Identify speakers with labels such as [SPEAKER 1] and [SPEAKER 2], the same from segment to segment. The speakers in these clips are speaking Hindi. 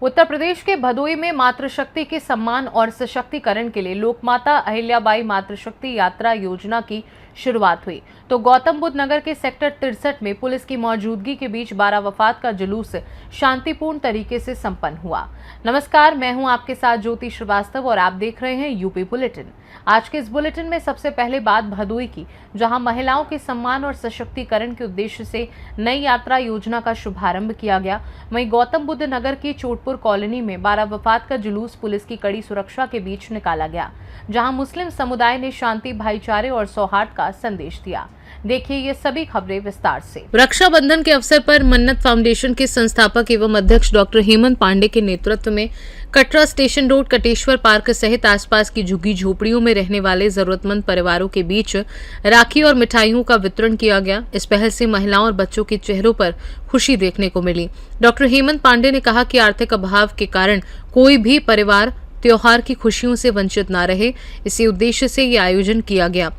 [SPEAKER 1] उत्तर प्रदेश के भदोई में मातृशक्ति के सम्मान और सशक्तिकरण के लिए लोकमाता अहिल्याबाई मातृशक्ति यात्रा योजना की शुरुआत हुई तो गौतम बुद्ध नगर के सेक्टर 63 में पुलिस की मौजूदगी के बीच 12 वफात का जुलूस शांतिपूर्ण तरीके से संपन्न हुआ। नमस्कार, मैं हूं आपके साथ ज्योति श्रीवास्तव और आप देख रहे हैं यूपी बुलेटिन। आज के इस बुलेटिन में सबसे पहले बात भदोई की, जहां महिलाओं के सम्मान और सशक्तिकरण के उद्देश्य से नई यात्रा योजना का शुभारंभ किया गया। वहीं गौतम बुद्ध नगर की चोटपुर कॉलोनी में 12 वफात का जुलूस पुलिस की कड़ी सुरक्षा के बीच निकाला गया, जहां मुस्लिम समुदाय ने शांति, भाईचारे और सौहार्द का संदेश दिया। देखिए ये सभी खबरें विस्तार से। रक्षाबंधन के अवसर पर मन्नत फाउंडेशन के संस्थापक एवं अध्यक्ष डॉक्टर हेमंत पांडे के नेतृत्व में Katra station road, Kateshwar park सहित आसपास की झुग्गी झोपड़ियों में रहने वाले जरूरतमंद परिवारों के बीच राखी और मिठाइयों का वितरण किया गया। इस पहल से महिलाओं और बच्चों के चेहरों पर खुशी देखने को मिली। डॉक्टर हेमंत पांडे ने कहा कि आर्थिक अभाव के कारण कोई भी परिवार त्योहार की खुशियों से वंचित न रहे, इसी उद्देश्य से ये आयोजन किया गया।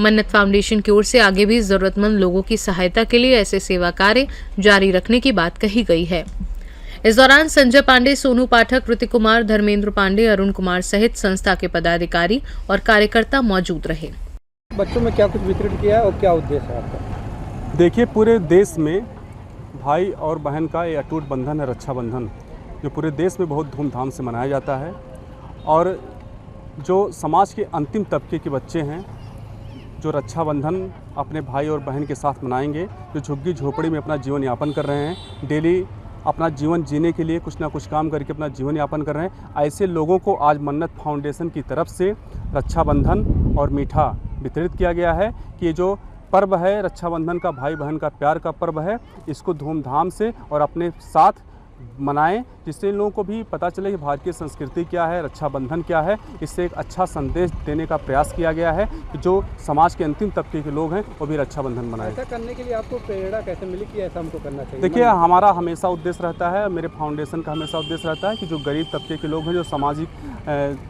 [SPEAKER 1] मन्नत फाउंडेशन की ओर से आगे भी जरूरतमंद लोगों की सहायता के लिए ऐसे सेवा कार्य जारी रखने की बात कही गई है। इस दौरान संजय पांडे, सोनू पाठक, ऋतिक कुमार, धर्मेंद्र पांडे, अरुण कुमार सहित संस्था के पदाधिकारी और कार्यकर्ता मौजूद रहे।
[SPEAKER 2] बच्चों में क्या कुछ वितरित किया है और क्या उद्देश्य है आपका?
[SPEAKER 3] देखिए, पूरे देश में भाई और बहन का ये अटूट बंधन है, रक्षाबंधन, जो पूरे देश में बहुत धूमधाम से मनाया जाता है। और जो समाज के अंतिम तबके के बच्चे हैं, जो रक्षाबंधन अपने भाई और बहन के साथ मनाएंगे, जो झुग्गी झोपड़ी में अपना जीवन यापन कर रहे हैं, डेली अपना जीवन जीने के लिए कुछ ना कुछ काम करके अपना जीवन यापन कर रहे हैं, ऐसे लोगों को आज मन्नत फाउंडेशन की तरफ से रक्षाबंधन और मीठा वितरित किया गया है कि ये जो पर्व है रक्षाबंधन का, भाई बहन का प्यार का पर्व है, इसको धूमधाम से और अपने साथ मनाएं, जिससे इन लोगों को भी पता चले कि भारतीय संस्कृति क्या है, रक्षाबंधन क्या है। इससे एक अच्छा संदेश देने का प्रयास किया गया है कि जो समाज के अंतिम तबके के लोग हैं वो भी रक्षाबंधन मनाएं।
[SPEAKER 2] ऐसा करने के लिए आपको प्रेरणा कैसे मिली कि ऐसा हमको करना चाहिए?
[SPEAKER 3] देखिए, हमारा हमेशा उद्देश्य रहता है, मेरे फाउंडेशन का हमेशा उद्देश्य रहता है कि जो गरीब तबके के लोग हैं, जो सामाजिक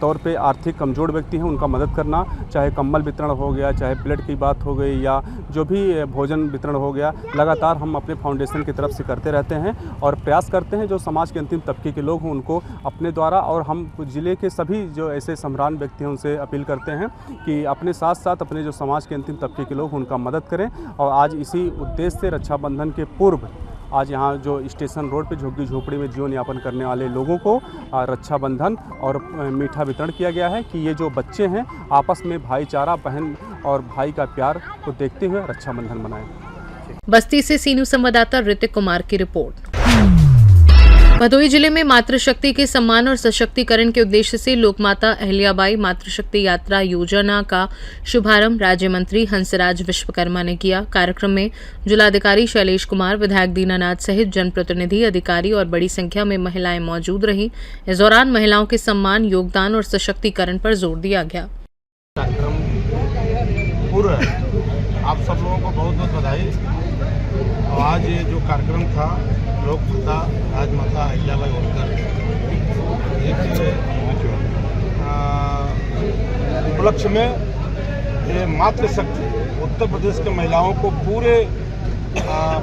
[SPEAKER 3] तौर पे आर्थिक कमज़ोर व्यक्ति हैं, उनका मदद करना, चाहे कंबल वितरण हो गया, चाहे ब्लड की बात हो गई या जो भी भोजन वितरण हो गया, लगातार हम अपने फाउंडेशन की तरफ से करते रहते हैं और प्रयास करते हैं जो समाज के अंतिम तबके के लोग हों उनको अपने द्वारा, और हम ज़िले के सभी जो ऐसे सम्रान व्यक्ति हैं उनसे अपील करते हैं कि अपने साथ साथ अपने जो समाज के अंतिम तबके के लोग उनका मदद करें। और आज इसी उद्देश्य से रक्षाबंधन के पूर्व आज यहाँ जो स्टेशन रोड पे झुग्गी झोपड़ी में जीवन यापन करने वाले लोगों को रक्षाबंधन और मीठा वितरण किया गया है कि ये जो बच्चे हैं आपस में भाईचारा, बहन और भाई का प्यार को देखते हुए रक्षाबंधन मनाएं।
[SPEAKER 1] बस्ती से सीनू संवाददाता ऋतिक कुमार की रिपोर्ट। भदोई जिले में मातृशक्ति के सम्मान और सशक्तिकरण के उद्देश्य से लोकमाता अहिल्याबाई मातृशक्ति यात्रा योजना का शुभारंभ राज्य मंत्री हंसराज विश्वकर्मा ने किया। कार्यक्रम में जिलाधिकारी शैलेश कुमार, विधायक दीनानाथ सहित जनप्रतिनिधि, अधिकारी और बड़ी संख्या में महिलाएं मौजूद रहीं। इस दौरान महिलाओं के सम्मान, योगदान और सशक्तिकरण पर जोर दिया गया।
[SPEAKER 4] कार्यक्रम पूरा आप सब लोगों को बहुत बहुत बधाई। और आज ये जो कार्यक्रम था लोकमाता राजमाता अहिल्याबाई होलकर उपलक्ष्य में ये मातृशक्ति उत्तर प्रदेश के महिलाओं को पूरे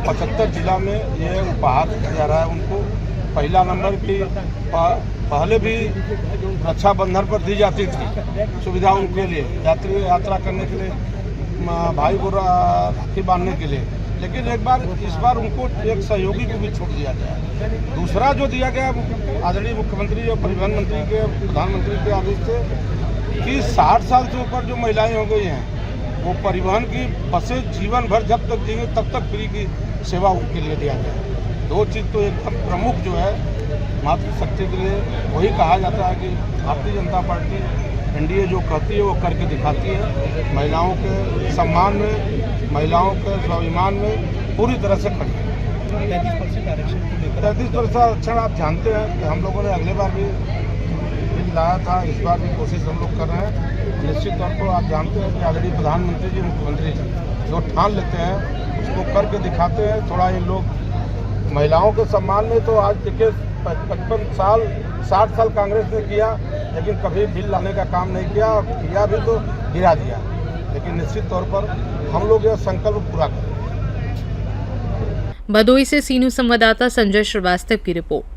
[SPEAKER 4] 75 जिला में ये उपहार दिया जा रहा है। उनको पहला नंबर की पहले भी रक्षाबंधन पर दी जाती थी सुविधा उनके लिए, यात्रा करने के लिए, भाई को राखी बांधने के लिए, लेकिन इस बार उनको एक सहयोगी को भी छूट दिया गया। दूसरा जो दिया गया आदरणीय मुख्यमंत्री और परिवहन मंत्री के, प्रधानमंत्री के आदेश से कि 60 साल से ऊपर जो महिलाएं हो गई हैं वो परिवहन की बसें जीवन भर जब तक जिएंगे तब तक फ्री की सेवा उनके लिए दिया गया। दो चीज़ तो एकदम प्रमुख जो है मातृशक्ति के लिए वही कहा जाता है कि भारतीय जनता पार्टी एनडीए जो कहती है वो करके दिखाती है। महिलाओं के सम्मान में, महिलाओं के स्वाभिमान में पूरी तरह से खड़ी है। 33% आरक्षण आप जानते हैं कि हम लोगों ने अगले बार भी बिल लाया था, इस बार भी कोशिश हम लोग कर रहे हैं। निश्चित तौर पर आप जानते हैं कि ऑलरेडी प्रधानमंत्री जी, मुख्यमंत्री जी जो ठान लेते हैं उसको करके दिखाते हैं। थोड़ा ये लोग महिलाओं के सम्मान में तो आज देखिए 55 साल 60 साल कांग्रेस ने किया, लेकिन कभी बिल लाने का काम नहीं किया, और किया भी तो गिरा दिया। लेकिन निश्चित तौर पर हम लोग यह संकल्प पूरा करें।
[SPEAKER 1] भदोई से सीनू संवाददाता संजय श्रीवास्तव की रिपोर्ट।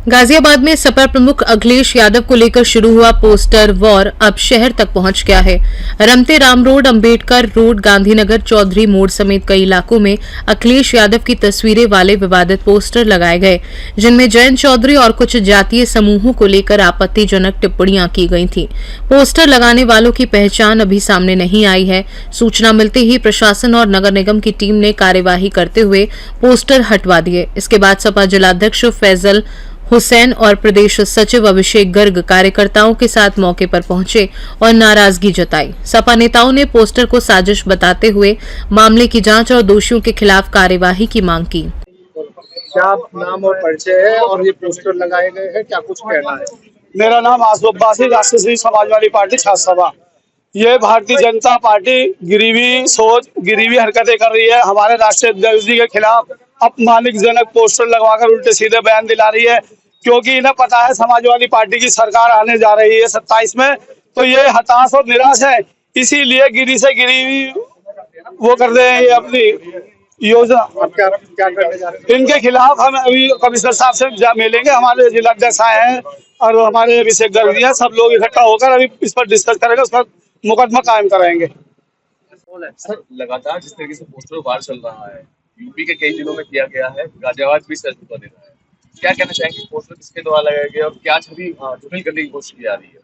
[SPEAKER 1] गाजियाबाद में सपा प्रमुख अखिलेश यादव को लेकर शुरू हुआ पोस्टर वॉर अब शहर तक पहुंच गया है। रमते राम रोड, अंबेडकर रोड, गांधीनगर, चौधरी मोड़ समेत कई इलाकों में अखिलेश यादव की तस्वीरें वाले विवादित पोस्टर लगाए गए, जिनमें जयंत चौधरी और कुछ जातीय समूहों को लेकर आपत्तिजनक टिप्पणियां की गई थीं। पोस्टर लगाने वालों की पहचान अभी सामने नहीं आई है। सूचना मिलते ही प्रशासन और नगर निगम की टीम ने कार्यवाही करते हुए पोस्टर हटवा दिए। इसके बाद सपा जिलाध्यक्ष फैजल हुसैन और प्रदेश सचिव अभिषेक गर्ग कार्यकर्ताओं के साथ मौके पर पहुंचे और नाराजगी जताई। सपा नेताओं ने पोस्टर को साजिश बताते हुए मामले की जांच और दोषियों के खिलाफ कार्यवाही की मांग की।
[SPEAKER 5] क्या नाम और परिचय है और ये पोस्टर लगाए गए हैं, क्या कुछ कहना है?
[SPEAKER 6] मेरा नाम आसफ अब्बासी, राष्ट्रीय समाजवादी पार्टी छात्र सभा। ये भारतीय जनता पार्टी गिरीवी सोच, गिरीवी हरकतें कर रही है। हमारे राष्ट्रीय अध्यक्ष जी के खिलाफ अपमानजनक पोस्टर लगवाकर उल्टे सीधे बयान दिला रही है, क्योंकि इन्हें पता है समाजवादी पार्टी की सरकार आने जा रही है 27 में, तो ये हताश और निराश है। इसीलिए गिरी से गिरीवी वो कर रहे हैं ये अपनी योजना।
[SPEAKER 5] क्या करने जा रहे हैं?
[SPEAKER 6] इनके खिलाफ हम अभी कमिश्नर साहब से मिलेंगे। हमारे जिलाध्यक्ष आए हैं और हमारे अभिषेक गर्ग जी हैं, सब लोग इकट्ठा होकर अभी इस पर डिस्कस करेंगे, उस पर मुकदमा कायम कराएंगे।
[SPEAKER 7] सर, लगातार जिस तरीके से पोस्टर वार चल रहा है, यूपी के कई जिलों में किया गया है, गाजियाबाद भी सर झुका दे रहा है, क्या कहना चाहेंगे? पोस्टर किसके द्वारा लगाया गया और क्या छवि धूमिल करने की कोशिश की जा रही है?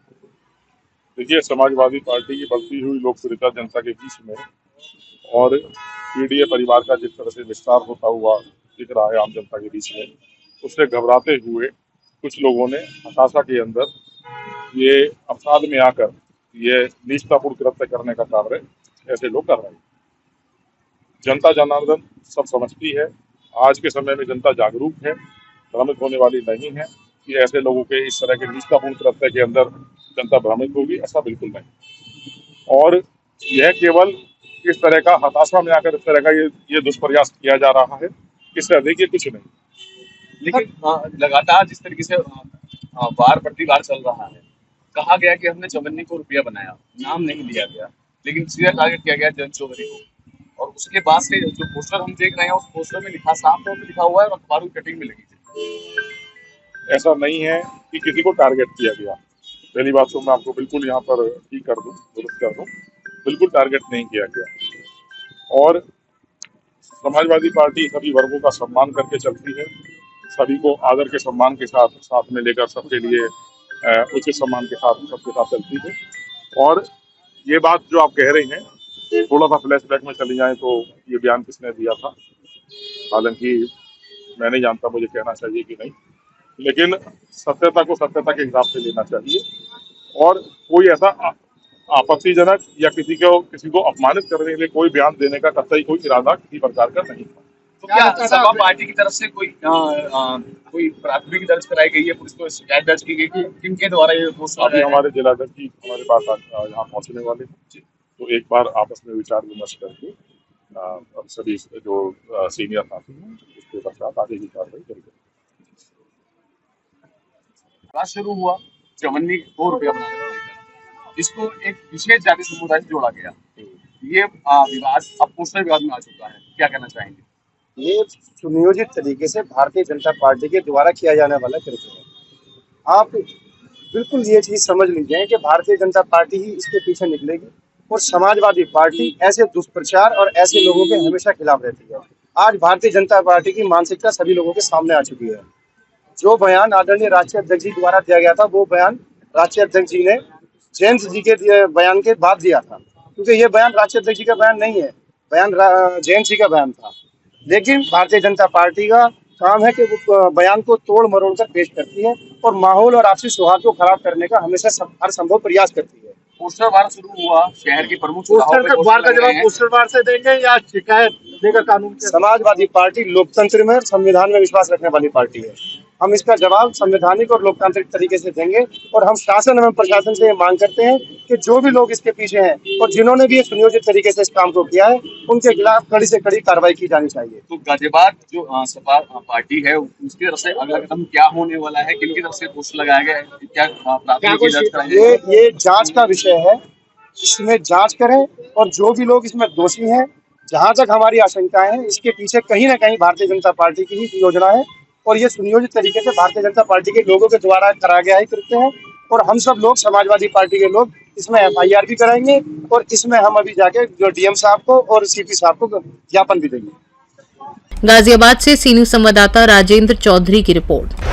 [SPEAKER 8] देखिए, समाजवादी पार्टी की बढ़ती हुई लोकप्रियता जनता के बीच में और पीडीए परिवार का जिस तरह से विस्तार होता हुआ दिख रहा है आम जनता के बीच में, उससे घबराते हुए कुछ लोगों ने हताशा के अंदर ये अवसाद में आकर ये निष्ठापूर्ण कृत्य करने का कार्य ऐसे लोग कर रहे हैं। जनता जनार्दन सब समझती है, आज के समय में जनता जागरूक है, भ्रमित होने वाली नहीं है कि ऐसे लोगों के इस तरह के निष्ठापूर्ण कृत्य के अंदर जनता भ्रमित होगी, ऐसा बिल्कुल नहीं। और यह केवल इस तरह का हताशा में आकर इस तरह का ये दुष्प्रयास किया जा रहा है, इससे अधिक ये कुछ नहीं।
[SPEAKER 7] लेकिन लगातार जिस तरीके से वार प्रतिवार चल रहा है, कहा गया कि हमने चवन्नी को रुपया बनाया, नाम नहीं लिया गया, लेकिन सीधा टारगेट किया गया जयंत चौधरी को। और उसके बाद से जो पोस्टर हम देख रहे हैं, उस पोस्टर में लिखा साफ तौर पर लिखा हुआ है और अखबारों की कटिंग में लगी थी।
[SPEAKER 8] ऐसा नहीं है कि किसी को टारगेट किया गया। पहली बात तो मैं आपको बिल्कुल यहाँ पर ठीक कर दूं, दुरुस्त कर दूं, बिल्कुल टारगेट नहीं किया गया। और समाजवादी पार्टी सभी वर्गों का सम्मान करके चलती है, सभी को आदर के सम्मान के साथ में लेकर सबके लिए उचित सम्मान के साथ सबके साथ चलती है। और ये बात जो आप कह रहे हैं, थोड़ा सा फ्लैशबैक में चली जाए तो ये बयान किसने दिया था, हालांकि मैं नहीं जानता, मुझे कहना चाहिए कि नहीं, लेकिन सत्यता को सत्यता के हिसाब से लेना चाहिए। और कोई ऐसा आपत्तिजनक या किसी को अपमानित करने के लिए कोई बयान देने का कतई कोई इरादा किसी प्रकार का नहीं था।
[SPEAKER 7] तो क्या सपा पार्टी की तरफ से कोई प्राथमिकी दर्ज कराई गई है, पुलिस को शिकायत दर्ज की गई कि किनके द्वारा ये पोस्टर
[SPEAKER 8] अभी हमारे जिलाध्यक्ष जी हमारे पास यहाँ पहुँचने वाले हैं, तो एक बार आपस में विचार विमर्श करके सभी जो सीनियर साथी हैं उसके पश्चात आगे की कार्रवाई करेंगे।
[SPEAKER 7] शुरू हुआ चवन्नी को रुपया बनाने को लेकर, इसको एक विशेष जाति समुदाय से जोड़ा गया, ये विवाद अब पोस्टर विवाद में आ चुका है, क्या कहना चाहेंगे?
[SPEAKER 5] ये सुनियोजित तरीके से भारतीय जनता पार्टी के द्वारा किया जाने वाला कृत्य है। आप बिल्कुल ये चीज समझ लीजिए कि भारतीय जनता पार्टी ही इसके पीछे निकलेगी और समाजवादी पार्टी ऐसे दुष्प्रचार और ऐसे लोगों के हमेशा खिलाफ रहती है। आज भारतीय जनता पार्टी की मानसिकता सभी लोगों के सामने आ चुकी है। जो बयान आदरणीय राष्ट्रीय अध्यक्ष जी द्वारा दिया गया था, वो बयान राष्ट्रीय अध्यक्ष जी ने जयंत जी के बयान के बाद दिया था, क्योंकि ये बयान राष्ट्रीय अध्यक्ष जी का बयान नहीं है, बयान जयंत जी का बयान था। लेकिन भारतीय जनता पार्टी का काम है कि वो बयान को तोड़ मरोड़ कर पेश करती है और माहौल और आपसी सौहार्द को खराब करने का हमेशा हर संभव प्रयास करती है।
[SPEAKER 7] पोस्टर वार शुरू हुआ, शहर के प्रमुख
[SPEAKER 5] पोस्टर वार का जवाब पोस्टर वार से देंगे या शिकायत देकर कानून? समाजवादी पार्टी लोकतंत्र में और संविधान में विश्वास रखने वाली पार्टी है। हम इसका जवाब संवैधानिक और लोकतांत्रिक तरीके से देंगे। और हम शासन एवं प्रशासन से ये मांग करते हैं कि जो भी लोग इसके पीछे हैं और जिन्होंने भी सुनियोजित तरीके से इस काम को किया है, उनके खिलाफ कड़ी से कड़ी कार्रवाई की जानी चाहिए।
[SPEAKER 7] तो गाजियाबाद जो सपा पार्टी है उसकी तरफ से अगला कदम क्या होने वाला है, किनकी तरफ से पोस्ट लगाया गया है, क्या प्राथमिकी दर्ज कराई जाएगी?
[SPEAKER 5] ये जांच का विषय है, इसमें जांच करें और जो भी लोग इसमें दोषी हैं, जहां तक हमारी आशंकाएं हैं, इसके पीछे कहीं ना कहीं भारतीय जनता पार्टी की ही योजना है और ये सुनियोजित तरीके से भारतीय जनता पार्टी के लोगों के द्वारा करा गया ही कृत्य है। और हम सब लोग समाजवादी पार्टी के लोग इसमें FIR भी कराएंगे और इसमें हम अभी जाके जो DM साहब को और CP साहब को ज्ञापन भी देंगे।
[SPEAKER 1] गाजियाबाद से सीनियर संवाददाता राजेंद्र चौधरी की रिपोर्ट।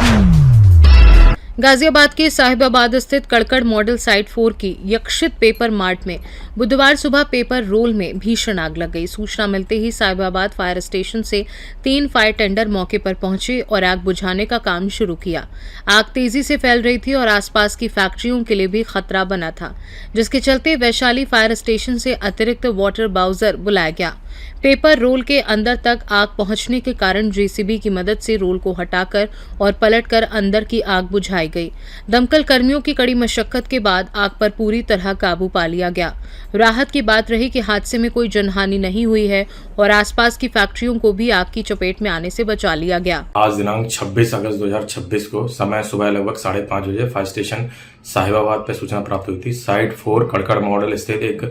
[SPEAKER 1] गाजियाबाद के साहिबाबाद स्थित कड़कड़ मॉडल साइट 4 की यक्षित पेपर मार्ट में बुधवार सुबह पेपर रोल में भीषण आग लग गई। सूचना मिलते ही साहिबाबाद फायर स्टेशन से 3 फायर टेंडर मौके पर पहुंचे और आग बुझाने का काम शुरू किया। आग तेजी से फैल रही थी और आसपास की फैक्ट्रियों के लिए भी खतरा बना था, जिसके चलते वैशाली फायर स्टेशन से अतिरिक्त वाटर बाउजर बुलाया गया। पेपर रोल के अंदर तक आग पहुंचने के कारण JCB की मदद से रोल को हटाकर और पलटकर अंदर की आग बुझाई गई। दमकल कर्मियों की कड़ी मशक्कत के बाद आग पर पूरी तरह काबू पा लिया गया। राहत की बात रही कि हादसे में कोई जनहानि नहीं हुई है और आसपास की फैक्ट्रियों को भी आग की चपेट में आने से बचा लिया गया।
[SPEAKER 9] आज दिनांक 26 अगस्त 2026 को समय सुबह लगभग 5:30 बजे फायर स्टेशन साहिबाबाद पे सूचना प्राप्त हुई थी। साइट 4 कड़कड़ मॉडल स्थित एक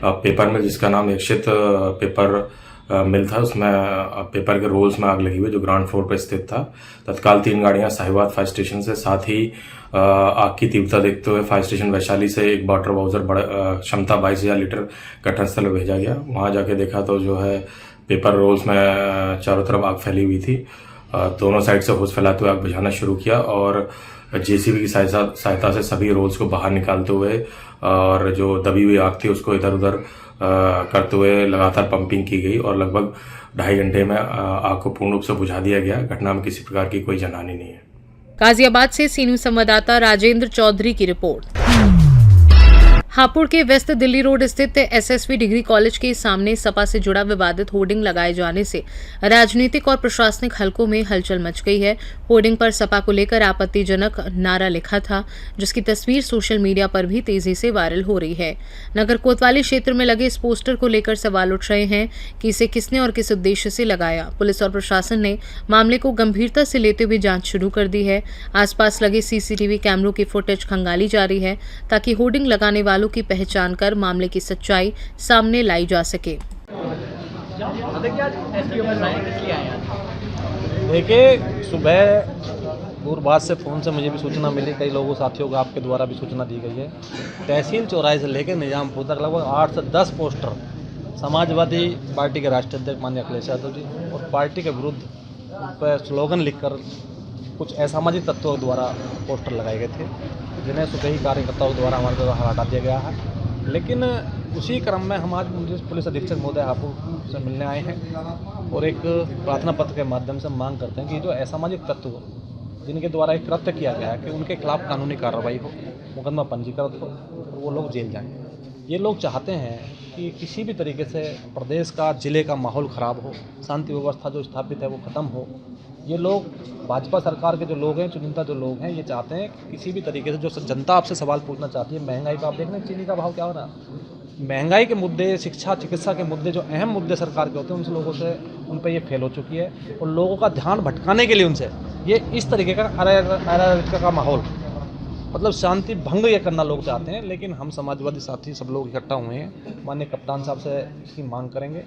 [SPEAKER 9] पेपर मिल जिसका नाम यक्षित पेपर मिल था, उसमें पेपर के रोल्स में आग लगी हुई जो ग्राउंड फ्लोर पर स्थित था। तत्काल 3 गाड़ियां साहिबाबाद फायर स्टेशन से, साथ ही आग की तीव्रता देखते हुए फायर स्टेशन वैशाली से एक वाटर बाउजर क्षमता 22,000 लीटर घटनास्थल में भेजा गया। वहां जाके देखा तो जो है पेपर रोल्स में चारों तरफ आग फैली हुई थी। दोनों साइड से होश फैलाते हुए आग बुझाना शुरू किया और JCB की सहायता से सभी रोल्स को बाहर निकालते हुए और जो दबी हुई आग थी उसको इधर उधर करते हुए लगातार पंपिंग की गई और लगभग 2.5 घंटे में आग को पूर्ण रूप से बुझा दिया गया। घटना में किसी प्रकार की कोई जनहानि नहीं है।
[SPEAKER 1] गाजियाबाद से सीनियर संवाददाता राजेंद्र चौधरी की रिपोर्ट। हापुड़ के वेस्ट दिल्ली रोड स्थित SSV डिग्री कॉलेज के सामने सपा से जुड़ा विवादित होर्डिंग लगाए जाने से राजनीतिक और प्रशासनिक हलकों में हलचल मच गई है। होर्डिंग पर सपा को लेकर आपत्तिजनक नारा लिखा था, जिसकी तस्वीर सोशल मीडिया पर भी तेजी से वायरल हो रही है। नगर कोतवाली क्षेत्र में लगे इस पोस्टर को लेकर सवाल उठ रहे हैं कि इसे किसने और किस उद्देश्य से लगाया। पुलिस और प्रशासन ने मामले को गंभीरता से लेते हुए जांच शुरू कर दी है। आसपास लगे CCTV कैमरों की फुटेज खंगाली जा रही है ताकि होर्डिंग लगाने वालों की पहचान कर मामले की सच्चाई सामने लाई जा सके।
[SPEAKER 10] देखिए, सुबह दूरभाष से फ़ोन से मुझे भी सूचना मिली, कई लोगों साथियों को आपके द्वारा भी सूचना दी गई है। तहसील चौराहे से लेकर निजामपुर तक लगभग 8 से 10 पोस्टर समाजवादी पार्टी के राष्ट्रीय अध्यक्ष माननीय अखिलेश यादव जी और पार्टी के विरुद्ध पर स्लोगन लिखकर कुछ असामाजिक तत्वों द्वारा पोस्टर लगाए गए थे, जिन्हें सुखी कार्यकर्ताओं द्वारा हमारे द्वारा हटा दिया गया है। लेकिन उसी क्रम में हम आज पुलिस अधीक्षक महोदय हापुड़ से मिलने आए हैं और एक प्रार्थना पत्र के माध्यम से मांग करते हैं कि जो असामाजिक तत्व जिनके द्वारा एक कृत्य किया गया है कि उनके खिलाफ कानूनी कार्रवाई हो, मुकदमा पंजीकृत हो और वो लोग जेल जाएं। ये लोग चाहते हैं कि किसी भी तरीके से प्रदेश का, जिले का माहौल ख़राब हो, शांति व्यवस्था जो स्थापित है वो ख़त्म हो। ये लोग भाजपा सरकार के जो लोग हैं, चुनिंदा जो लोग हैं, ये चाहते हैं कि किसी भी तरीके से जो जनता आपसे सवाल पूछना चाहती है, महंगाई का आप देख रहे हैं, चीनी का भाव क्या हो रहा है, महंगाई के मुद्दे, शिक्षा चिकित्सा के मुद्दे जो अहम मुद्दे सरकार के होते हैं उन लोगों से उन पर ये फेल हो चुकी है और लोगों का ध्यान भटकाने के लिए उनसे ये इस तरीके का अराजकता का माहौल, मतलब शांति भंग ये करना लोग चाहते हैं। लेकिन हम समाजवादी साथी सब लोग इकट्ठा हुए हैं, माननीय कप्तान साहब से इसकी मांग करेंगे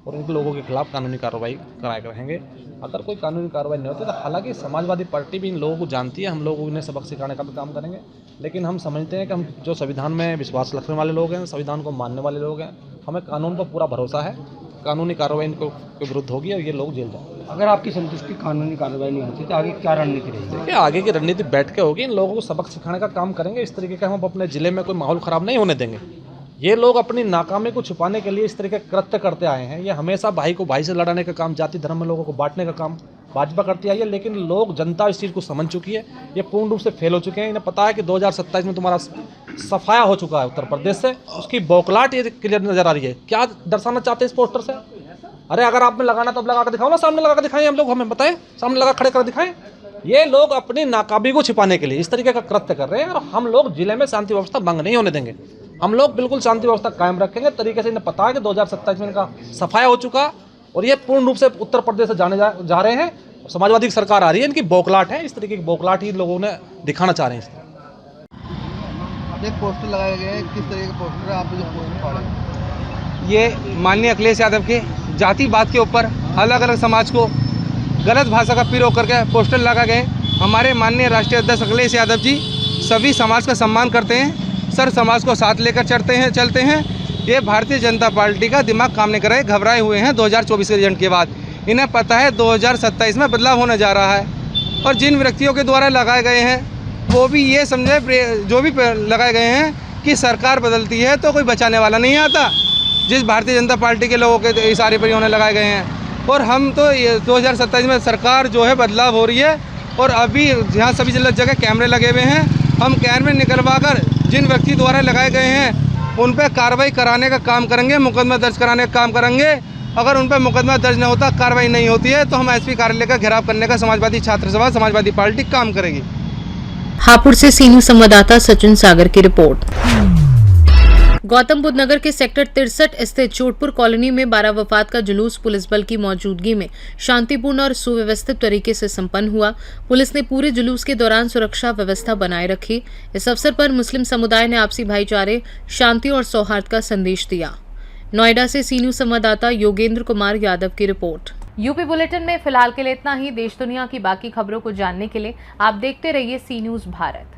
[SPEAKER 10] और इन लोगों के खिलाफ कानूनी कार्रवाई कराए रहेंगे। अगर कोई कानूनी कार्रवाई नहीं होती तो हालांकि समाजवादी पार्टी भी इन लोगों को जानती है, हम लोग उन्हें सबक सिखाने का भी काम करेंगे। लेकिन हम समझते हैं कि हम जो संविधान में विश्वास रखने वाले लोग हैं, संविधान को मानने वाले लोग हैं, हमें कानून पर पूरा भरोसा है। कानूनी कार्रवाई इनको के विरुद्ध होगी और ये लोग जेल जाएंगे।
[SPEAKER 2] अगर आपकी संतुष्टि कानूनी कार्रवाई नहीं होती तो आगे क्या रणनीति रहेगी?
[SPEAKER 10] देखिए, आगे की रणनीति बैठ के होगी, इन लोगों को सबक सिखाने का काम करेंगे। इस तरीके का हम अपने ज़िले में कोई माहौल ख़राब नहीं होने देंगे। ये लोग अपनी नाकामी को छुपाने के लिए इस तरह के कृत्य करते आए हैं। ये हमेशा भाई को भाई से लड़ाने का काम, जाति धर्म में लोगों को बांटने का काम भाजपा करती आई है। लेकिन लोग, जनता इस चीज़ को समझ चुकी है, ये पूर्ण रूप से फेल हो चुके हैं। इन्हें पता है कि 2027 में तुम्हारा सफाया हो चुका है उत्तर प्रदेश से, उसकी बौखलाहट ये क्लियर नजर आ रही है। क्या दर्शाना चाहते हैं इस पोस्टर से? अरे अगर आपने लगाना तब लगा कर दिखाओ ना, सामने लगा कर दिखाएं, हम लोग हमें बताएं, सामने लगा खड़े कर दिखाएं। ये लोग अपनी नाकाबी को छिपाने के लिए इस तरीके का कृत्य कर रहे हैं और हम लोग जिले में शांति व्यवस्था भंग नहीं होने देंगे। हम लोग बिल्कुल शांति व्यवस्था कायम रखेंगे। तरीके से इन्हें पता है कि 2027 में इनका सफाया हो चुका और ये पूर्ण रूप से उत्तर प्रदेश से जाने जा रहे हैं। समाजवादी की सरकार आ रही है, इनकी बौखलाहट है, इस तरीके की बौखलाहट ही लोगों ने दिखाना चाह रहे हैं।
[SPEAKER 11] एक पोस्टर लगाए गए हैं, किस तरह के पोस्टर है? आप जो पोस्टर फाड़े,
[SPEAKER 2] ये माननीय अखिलेश यादव के जातिवाद के ऊपर अलग अलग समाज को गलत भाषा का प्रयोग करके पोस्टर लगा गए। हमारे माननीय राष्ट्रीय अध्यक्ष अखिलेश यादव जी सभी समाज का सम्मान करते हैं, सर समाज को साथ लेकर चलते हैं। ये भारतीय जनता पार्टी का दिमाग काम नहीं कर रहे, घबराए हुए हैं 2024 के रिजल्ट के बाद। इन्हें पता है 2027 में बदलाव होने जा रहा है और जिन व्यक्तियों के द्वारा लगाए गए हैं वो भी ये समझे, जो भी लगाए गए हैं कि सरकार बदलती है तो कोई बचाने वाला नहीं आता। जिस भारतीय जनता पार्टी के लोगों के इशारे पर उन्हें लगाए गए हैं और हम तो 2027 में सरकार जो है बदलाव हो रही है और अभी यहाँ सभी जगह कैमरे लगे हुए हैं। हम कैमरे निकलवा कर जिन व्यक्ति द्वारा लगाए गए हैं उन पर कार्रवाई कराने का काम करेंगे, मुकदमा दर्ज कराने का काम करेंगे। अगर उन पर मुकदमा दर्ज नहीं होता, कार्रवाई नहीं होती है तो हम एसपी कार्यालय का घेराव करने का समाजवादी छात्र सभा समाजवादी पार्टी काम करेगी।
[SPEAKER 1] हापुड़ से सीनियर संवाददाता सचिन सागर की रिपोर्ट। गौतम बुद्ध नगर के सेक्टर 63 स्थित चोटपुर कॉलोनी में 12 वफात का जुलूस पुलिस बल की मौजूदगी में शांतिपूर्ण और सुव्यवस्थित तरीके से संपन्न हुआ। पुलिस ने पूरे जुलूस के दौरान सुरक्षा व्यवस्था बनाए रखी। इस अवसर पर मुस्लिम समुदाय ने आपसी भाईचारे, शांति और सौहार्द का संदेश दिया। नोएडा से सीनियर संवाददाता योगेंद्र कुमार यादव की रिपोर्ट। यूपी बुलेटिन में फिलहाल के लिए इतना ही। देश दुनिया की बाकी खबरों को जानने के लिए आप देखते रहिए सी न्यूज़ भारत।